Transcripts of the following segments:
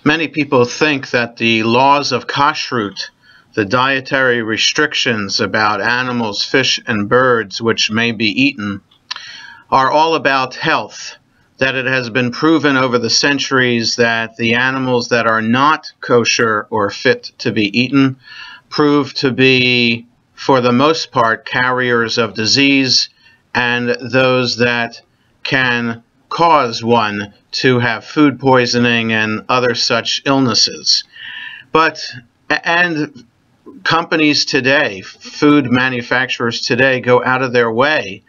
Many people think that the laws of kashrut, the dietary restrictions about animals, fish, and birds which may be eaten, are all about health, that it has been proven over the centuries that the animals that are not kosher or fit to be eaten prove to be, for the most part, carriers of disease, and those that can cause one to have food poisoning and other such illnesses. And companies today, food manufacturers today, go out of their way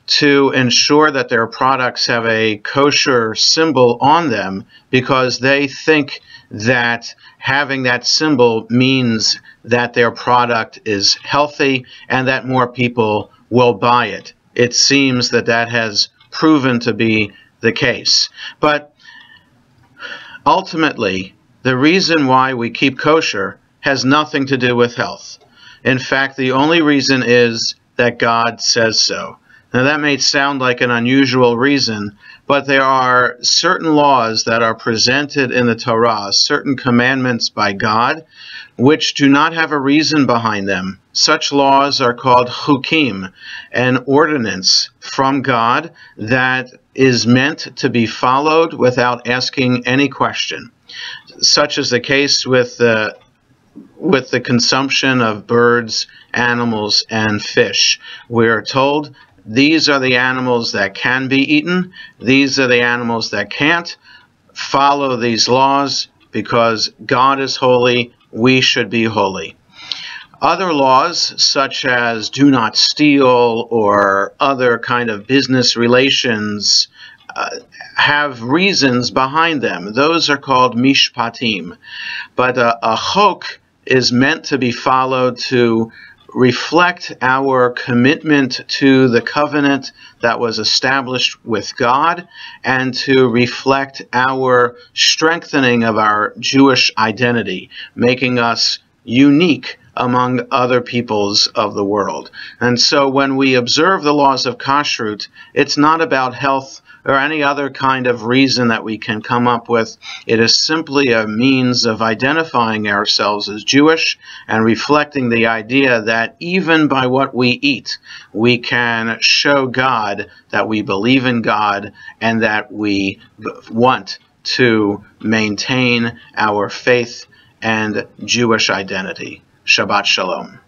to ensure that their products have a kosher symbol on them, because they think that having that symbol means that their product is healthy and that more people will buy it. It seems that that has proven to be the case. But ultimately, the reason why we keep kosher has nothing to do with health. In fact, the only reason is that God says so. Now, that may sound like an unusual reason, but there are certain laws that are presented in the Torah, certain commandments by God, which do not have a reason behind them. Such laws are called chukim, an ordinance from God that is meant to be followed without asking any question. Such is the case with the consumption of birds, animals, and fish. We are told these are the animals that can be eaten, these are the animals that can't. Follow these laws because God is holy, we should be holy. Other laws, such as do not steal or other kind of business relations, have reasons behind them. Those are called mishpatim. But a chok is meant to be followed to reflect our commitment to the covenant that was established with God, and to reflect our strengthening of our Jewish identity, making us unique among other peoples of the world. And so when we observe the laws of kashrut, it's not about health or any other kind of reason that we can come up with. It is simply a means of identifying ourselves as Jewish and reflecting the idea that even by what we eat, we can show God that we believe in God and that we want to maintain our faith and Jewish identity. Shabbat Shalom.